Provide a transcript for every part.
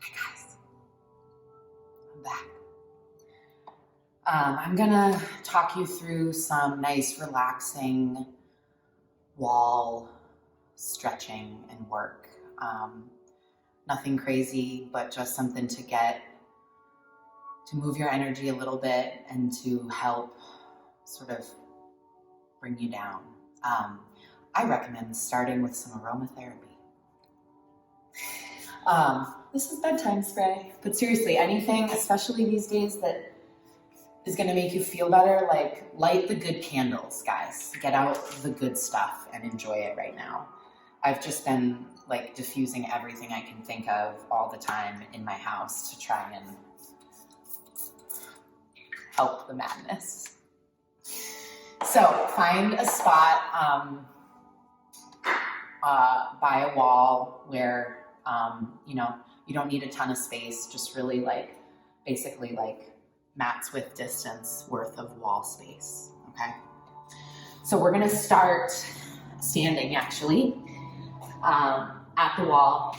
Hi guys, I'm back. I'm gonna talk you through some nice relaxing wall stretching and work. Nothing crazy, but just something to move your energy a little bit and to help sort of bring you down. I recommend starting with some aromatherapy. This is bedtime spray, but seriously, anything, especially these days, that is going to make you feel better, like light the good candles, guys. Get out the good stuff and enjoy it right now. I've just been like diffusing everything I can think of all the time in my house to try and help the madness. So find a spot by a wall where you don't need a ton of space, just really basically mat's width distance worth of wall space, okay? So we're gonna start standing actually at the wall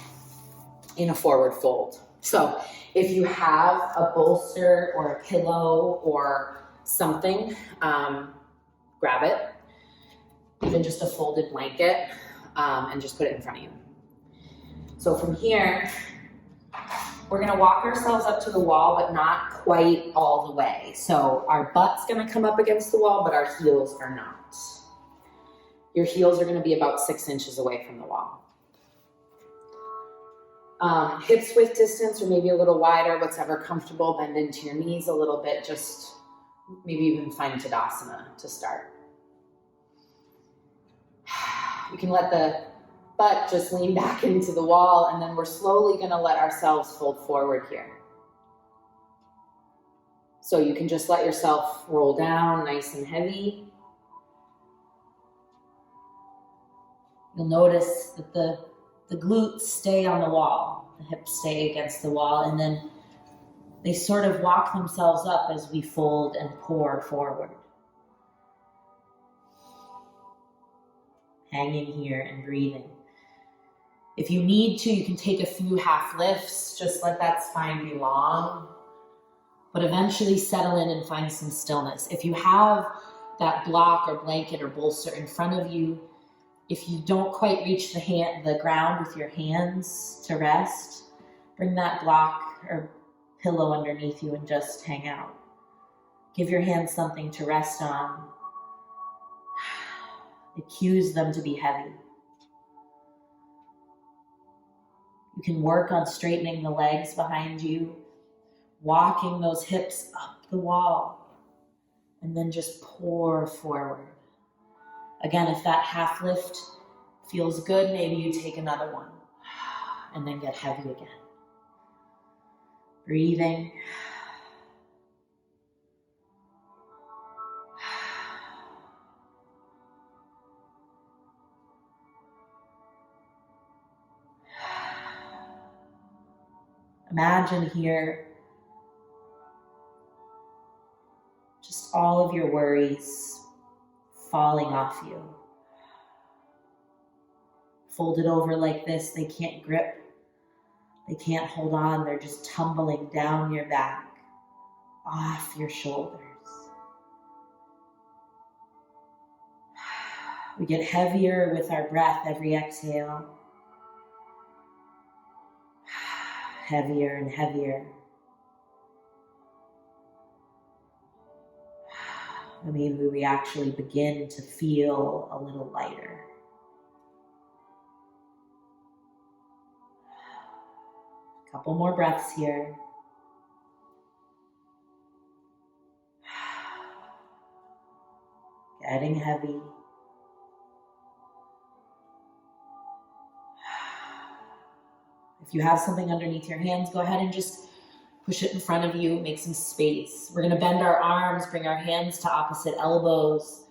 in a forward fold. So if you have a bolster or a pillow or something, grab it, even just a folded blanket, and just put it in front of you. So from here, we're gonna walk ourselves up to the wall, but not quite all the way. So our butt's gonna come up against the wall, but our heels are not. Your heels are gonna be about 6 inches away from the wall. Hips width distance, or maybe a little wider, whatever comfortable. Bend into your knees a little bit, just maybe even find Tadasana to start. You can let the butt just lean back into the wall, and then we're slowly gonna let ourselves fold forward here. So you can just let yourself roll down nice and heavy. You'll notice that the glutes stay on the wall, the hips stay against the wall, and then they sort of walk themselves up as we fold and pour forward. Hanging here and breathing. If you need to, you can take a few half lifts, just let that spine be long, but eventually settle in and find some stillness. If you have that block or blanket or bolster in front of you, if you don't quite reach the ground with your hands to rest, bring that block or pillow underneath you and just hang out. Give your hands something to rest on. It cues them to be heavy. You can work on straightening the legs behind you, walking those hips up the wall, and then just pour forward. Again, if that half lift feels good, maybe you take another one, and then get heavy again. Breathing. Imagine here just all of your worries falling off you. Folded over like this, they can't grip, they can't hold on, they're just tumbling down your back, off your shoulders. We get heavier with our breath every exhale. Heavier and heavier. And maybe we actually begin to feel a little lighter. A couple more breaths here. Getting heavy. If you have something underneath your hands, go ahead and just push it in front of you, make some space. We're gonna bend our arms, bring our hands to opposite elbows,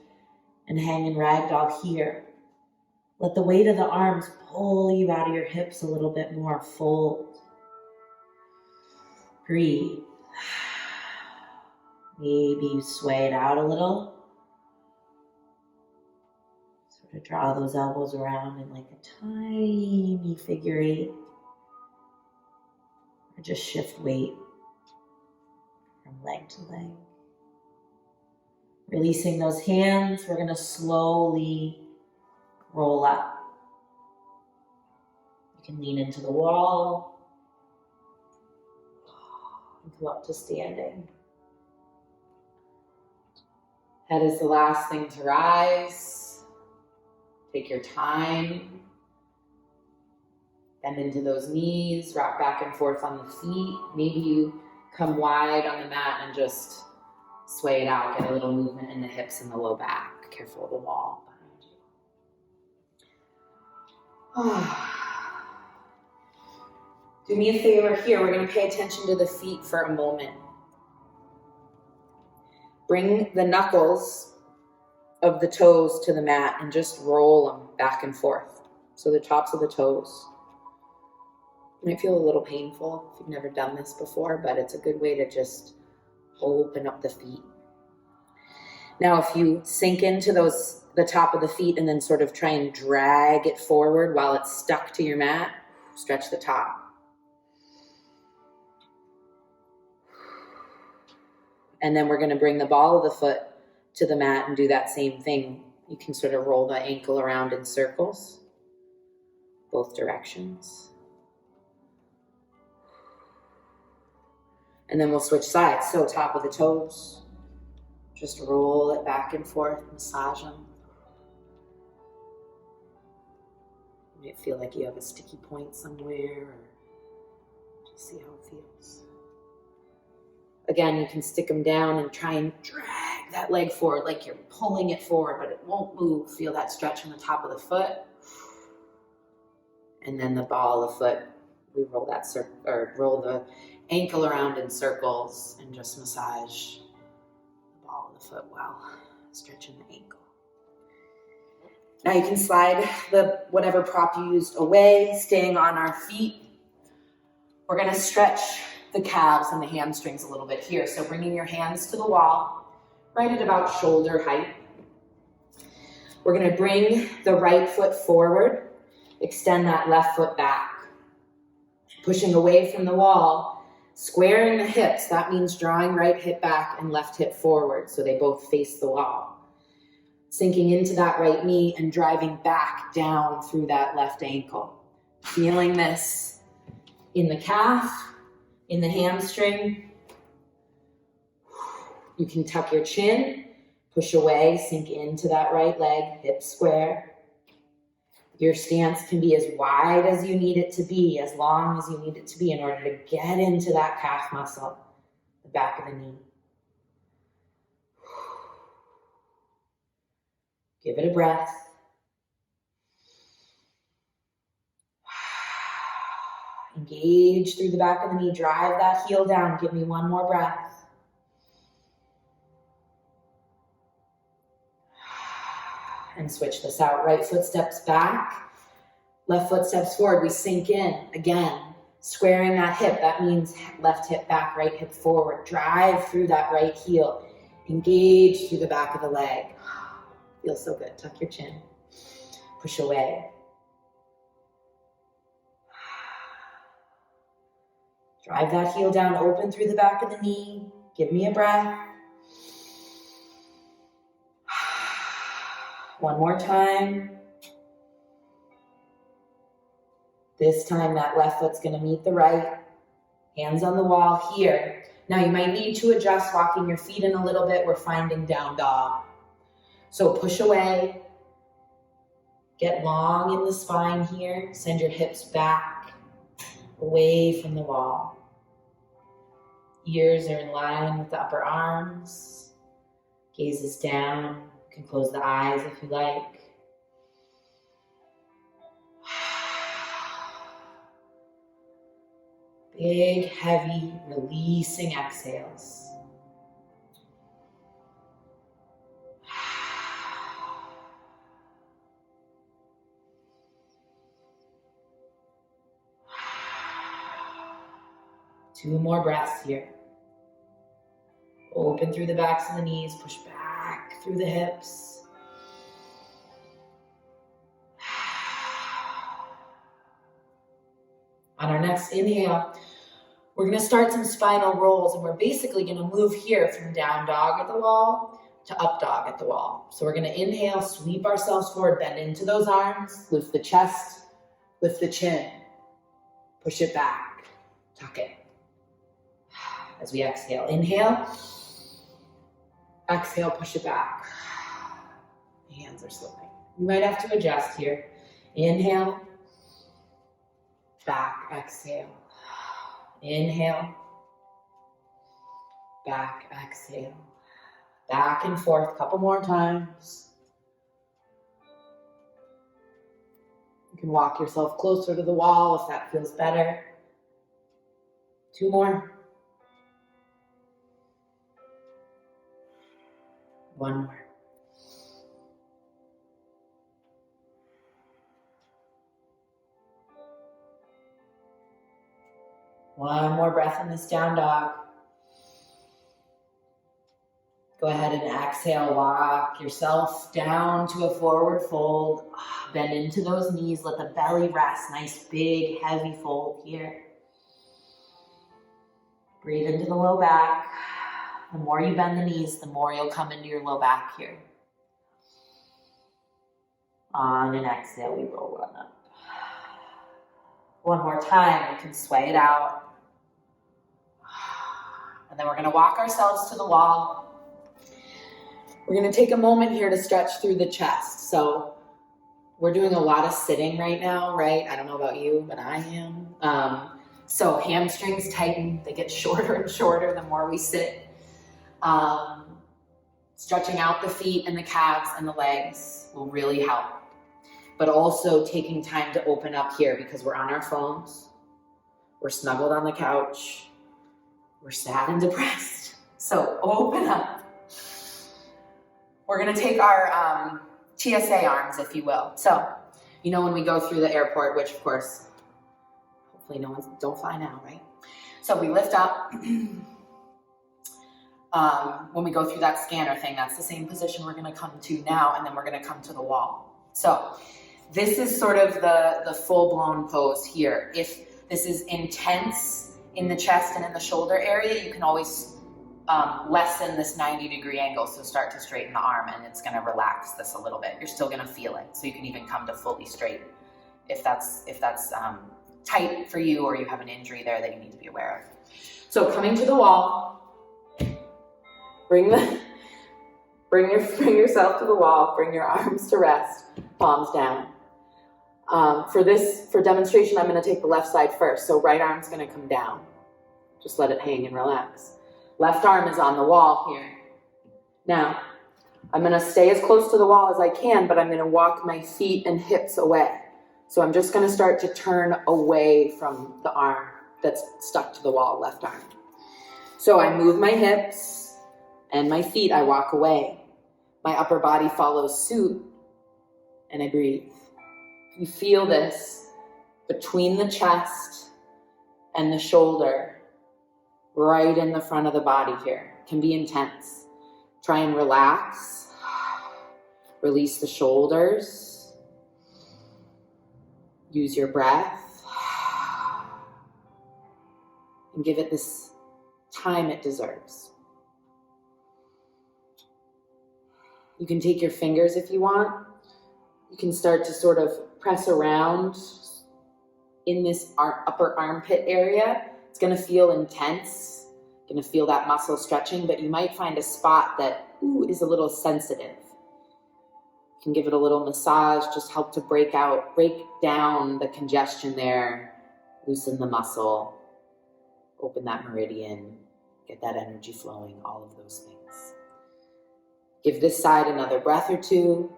and hang in ragdoll here. Let the weight of the arms pull you out of your hips a little bit more. Fold. Breathe. Maybe you sway it out a little. Sort of draw those elbows around in like a tiny figure eight. Or just shift weight from leg to leg. Releasing those hands, we're going to slowly roll up. You can lean into the wall and come up to standing. Head is the last thing to rise. Take your time. Bend into those knees, rock back and forth on the feet. Maybe you come wide on the mat and just sway it out. Get a little movement in the hips and the low back. Careful of the wall behind you. Do me a favor here. We're going to pay attention to the feet for a moment. Bring the knuckles of the toes to the mat and just roll them back and forth. So the tops of the toes. It might feel a little painful if you've never done this before, but it's a good way to just open up the feet. Now, if you sink into the top of the feet and then sort of try and drag it forward while it's stuck to your mat, stretch the top. And then we're going to bring the ball of the foot to the mat and do that same thing. You can sort of roll the ankle around in circles, both directions. And then we'll switch sides. So top of the toes, just roll it back and forth, massage them. You might feel like you have a sticky point somewhere, or just see how it feels. Again, you can stick them down and try and drag that leg forward like you're pulling it forward, but it won't move. Feel that stretch on the top of the foot. And then the ball of the foot, we roll that roll the ankle around in circles and just massage the ball of the foot while stretching the ankle. Now you can slide whatever prop you used away, staying on our feet. We're going to stretch the calves and the hamstrings a little bit here. So bringing your hands to the wall, right at about shoulder height. We're going to bring the right foot forward, extend that left foot back. Pushing away from the wall, squaring the hips. That means drawing right hip back and left hip forward so they both face the wall. Sinking into that right knee and driving back down through that left ankle. Feeling this in the calf, in the hamstring. You can tuck your chin, push away, sink into that right leg, hip square. Your stance can be as wide as you need it to be, as long as you need it to be in order to get into that calf muscle, the back of the knee. Give it a breath. Engage through the back of the knee. Drive that heel down. Give me one more breath. And switch this out. Right foot steps back. Left foot steps forward. We sink in. Again, squaring that hip. That means left hip back, right hip forward. Drive through that right heel. Engage through the back of the leg. Feels so good. Tuck your chin. Push away. Drive that heel down, open through the back of the knee. Give me a breath. One more time. This time that left foot's going to meet the right. Hands on the wall here. Now you might need to adjust walking your feet in a little bit. We're finding down dog. So push away. Get long in the spine here. Send your hips back, away from the wall. Ears are in line with the upper arms. Gaze is down. You can close the eyes if you like. Big, heavy, releasing exhales. Two more breaths here. Open through the backs of the knees, push back through the hips. On our next inhale, We're going to start some spinal rolls, and we're basically going to move here from down dog at the wall to up dog at the wall. So we're going to inhale, sweep ourselves forward, bend into those arms, lift the chest, lift the chin, push it back, tuck it. As we exhale, inhale, exhale, push it back. Hands are slipping. You might have to adjust here. Inhale, back, exhale. Inhale, back, exhale. Back and forth, a couple more times. You can walk yourself closer to the wall if that feels better. 2 more. 1 more. One more breath in this down dog. Go ahead and exhale, walk yourself down to a forward fold. Bend into those knees, let the belly rest. Nice big heavy fold here. Breathe into the low back. The more you bend the knees, the more you'll come into your low back here. On an exhale, we roll on up. One more time, you can sway it out. And then we're going to walk ourselves to the wall. We're going to take a moment here to stretch through the chest. So we're doing a lot of sitting right now, right? I don't know about you, but I am. So hamstrings tighten. They get shorter and shorter the more we sit. Stretching out the feet and the calves and the legs will really help. But also taking time to open up here because we're on our phones. We're snuggled on the couch. We're sad and depressed. So open up. We're going to take our TSA arms, if you will. So, you know when we go through the airport, which of course, hopefully don't fly now, right? So we lift up. When we go through that scanner thing, that's the same position we're going to come to now, and then we're going to come to the wall. So this is sort of the full-blown pose here. If this is intense in the chest and in the shoulder area, you can always lessen this 90-degree angle, so start to straighten the arm, and it's going to relax this a little bit. You're still going to feel it, so you can even come to fully straight if that's tight for you, or you have an injury there that you need to be aware of. So coming to the wall, bring yourself to the wall, bring your arms to rest, palms down. For demonstration, I'm going to take the left side first. So right arm's going to come down. Just let it hang and relax. Left arm is on the wall here. Now, I'm going to stay as close to the wall as I can, but I'm going to walk my feet and hips away. So I'm just going to start to turn away from the arm that's stuck to the wall, left arm. So I move my hips and my feet, I walk away. My upper body follows suit, and I breathe. You feel this between the chest and the shoulder, right in the front of the body here. It can be intense. Try and relax. Release the shoulders. Use your breath. And give it this time it deserves. You can take your fingers if you want. You can start to sort of press around in this upper armpit area. It's going to feel intense. You're going to feel that muscle stretching, but you might find a spot that is a little sensitive. You can give it a little massage, just help to break down the congestion there, loosen the muscle, open that meridian, get that energy flowing, all of those things. Give this side another breath or two.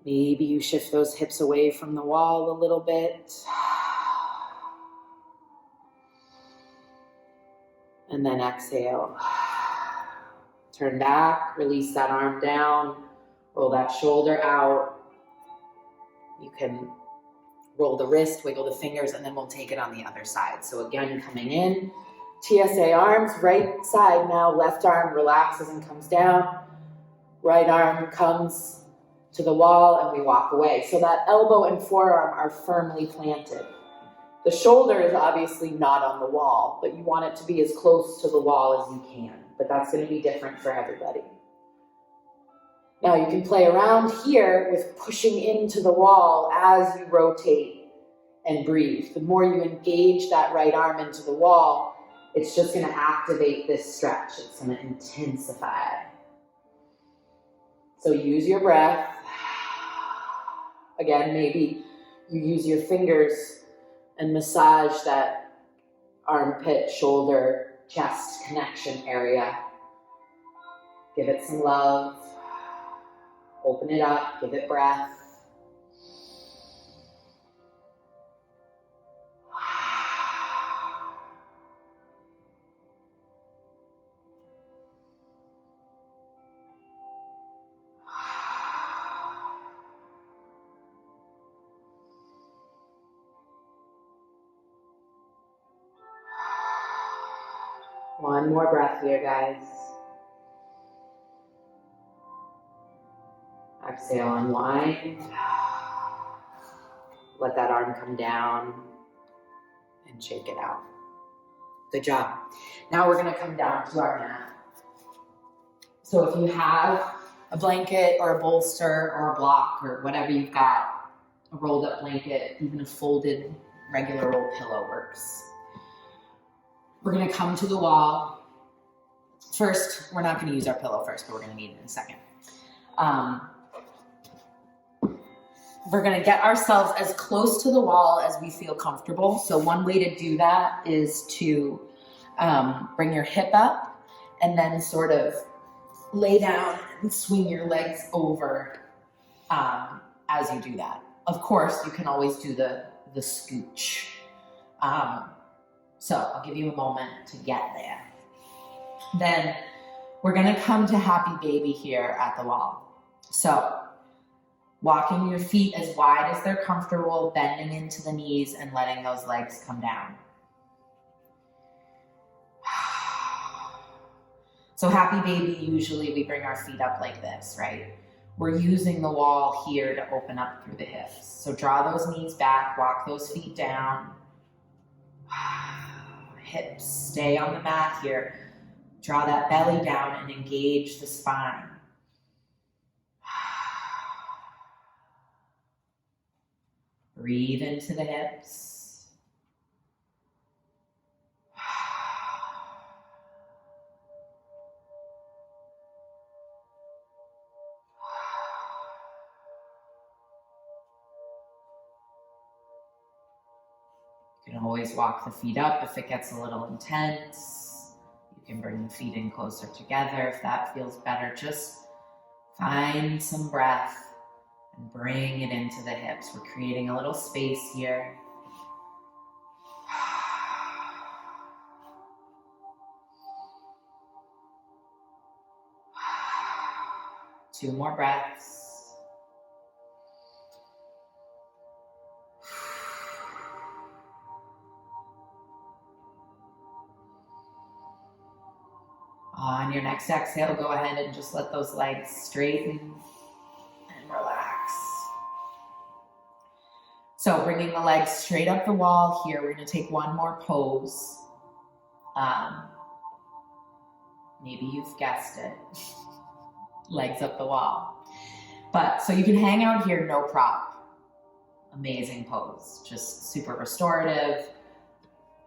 Maybe you shift those hips away from the wall a little bit. And then exhale. Turn back, release that arm down, roll that shoulder out. You can roll the wrist, wiggle the fingers, and then we'll take it on the other side. So again, coming in, TSA arms, right side now, left arm relaxes and comes down. Right arm comes to the wall and we walk away. So that elbow and forearm are firmly planted. The shoulder is obviously not on the wall, but you want it to be as close to the wall as you can. But that's going to be different for everybody. Now you can play around here with pushing into the wall as you rotate and breathe. The more you engage that right arm into the wall, it's just going to activate this stretch. It's going to intensify. So use your breath. Again, maybe you use your fingers and massage that armpit, shoulder, chest connection area. Give it some love. Open it up, give it breath. One more breath here, guys. Exhale, unwind. Let that arm come down and shake it out. Good job. Now we're going to come down to our mat. So if you have a blanket or a bolster or a block or whatever you've got, a rolled up blanket, even a folded regular old pillow works. We're going to come to the wall. First, we're not going to use our pillow first, but we're going to need it in a second. We're going to get ourselves as close to the wall as we feel comfortable. So one way to do that is to bring your hip up and then sort of lay down and swing your legs over as you do that. Of course, you can always do the scooch. So I'll give you a moment to get there. Then we're going to come to happy baby here at the wall. So walking your feet as wide as they're comfortable, bending into the knees and letting those legs come down. So happy baby, usually we bring our feet up like this, right? We're using the wall here to open up through the hips. So draw those knees back, walk those feet down. Hips stay on the mat here. Draw that belly down and engage the spine. Breathe into the hips. You can always walk the feet up if it gets a little intense. You can bring the feet in closer together if that feels better. Just find some breath and bring it into the hips. We're creating a little space here. Two more breaths. On your next exhale, go ahead and just let those legs straighten and relax. So bringing the legs straight up the wall here, we're going to take one more pose. Maybe you've guessed it. Legs up the wall. But so you can hang out here, no prop. Amazing pose, just super restorative.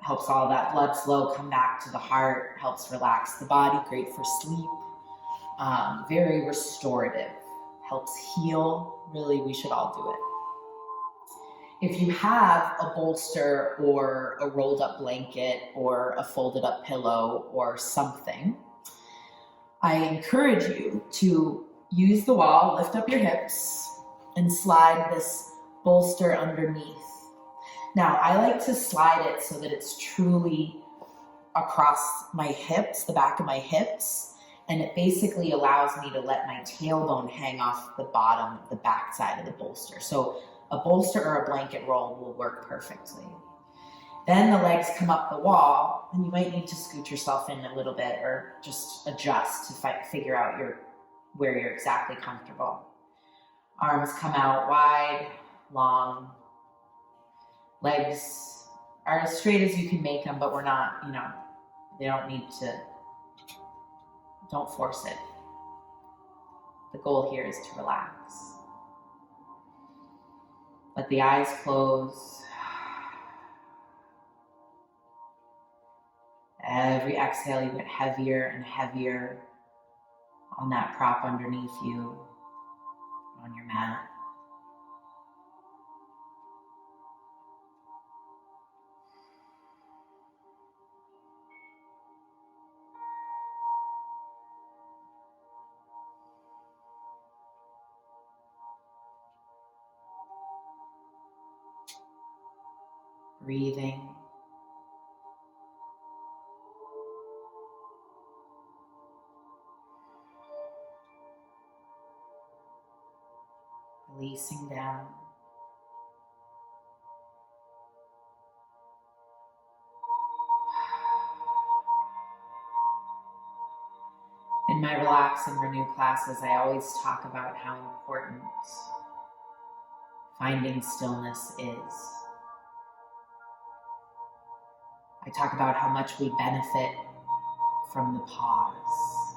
Helps all that blood flow come back to the heart, helps relax the body, great for sleep. Very restorative, helps heal. Really, we should all do it. If you have a bolster or a rolled up blanket or a folded up pillow or something, I encourage you to use the wall, lift up your hips, and slide this bolster underneath. Now, I like to slide it so that it's truly across my hips, the back of my hips, and it basically allows me to let my tailbone hang off the bottom, the back side of the bolster. So a bolster or a blanket roll will work perfectly. Then the legs come up the wall, and you might need to scoot yourself in a little bit or just adjust to figure out where you're exactly comfortable. Arms come out wide, long. Legs are as straight as you can make them, but we're not, they don't need to, don't force it. The goal here is to relax. Let the eyes close. Every exhale, you get heavier and heavier on that prop underneath you, on your mat. Breathing. Releasing down. In my Relax and Renew classes, I always talk about how important finding stillness is. I talk about how much we benefit from the pause,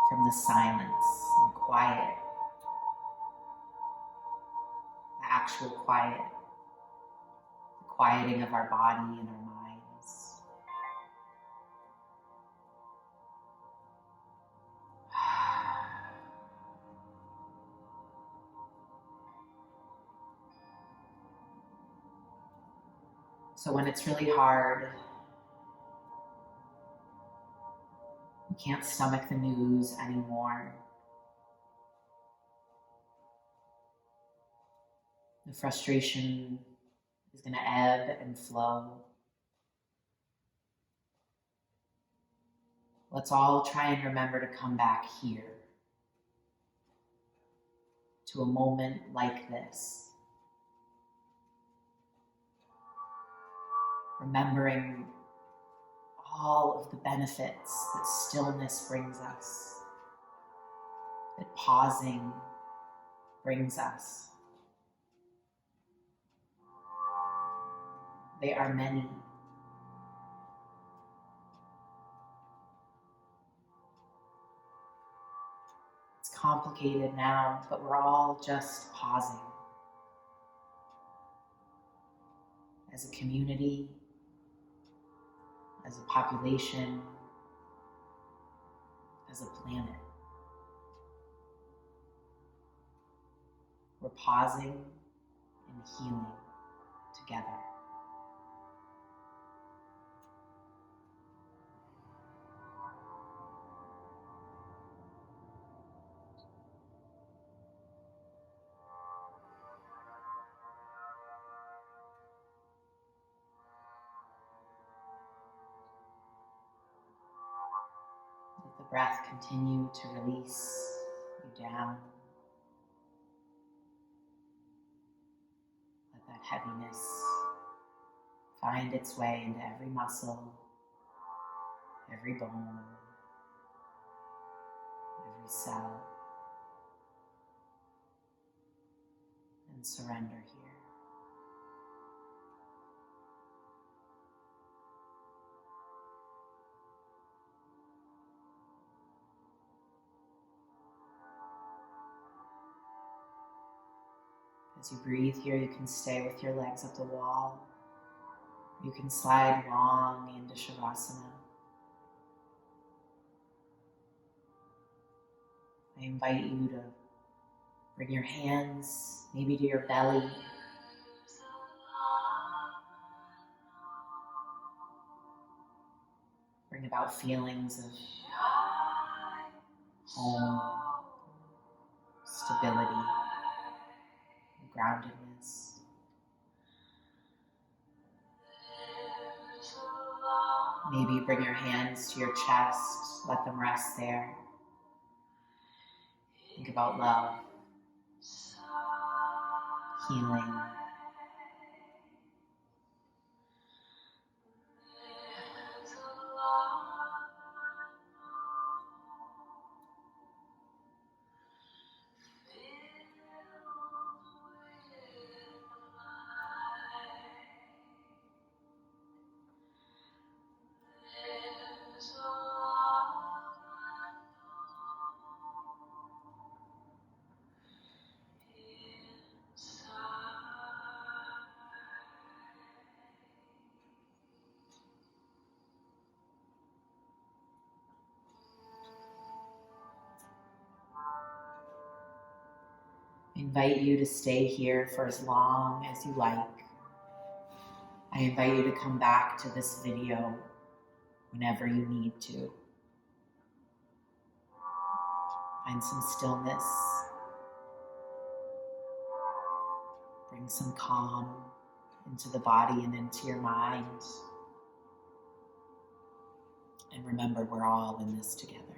from the silence and quiet, the actual quiet, the quieting of our body and our minds. So when it's really hard, we can't stomach the news anymore. The frustration is going to ebb and flow. Let's all try and remember to come back here, to a moment like this. Remembering all of the benefits that stillness brings us, that pausing brings us. They are many. It's complicated now, but we're all just pausing. As a community, as a population, as a planet. We're pausing and healing together. Let the breath continue to release you down. Let that heaviness find its way into every muscle, every bone, every cell, and surrender here. As you breathe here, you can stay with your legs up the wall. You can slide long into Shavasana. I invite you to bring your hands maybe to your belly. Bring about feelings of home, stability, and groundedness. Maybe bring your hands to your chest, let them rest there. Think about love, healing. invite you to stay here for as long as you like. I invite you to come back to this video whenever you need to. Find some stillness. Bring some calm into the body and into your mind. And remember, we're all in this together.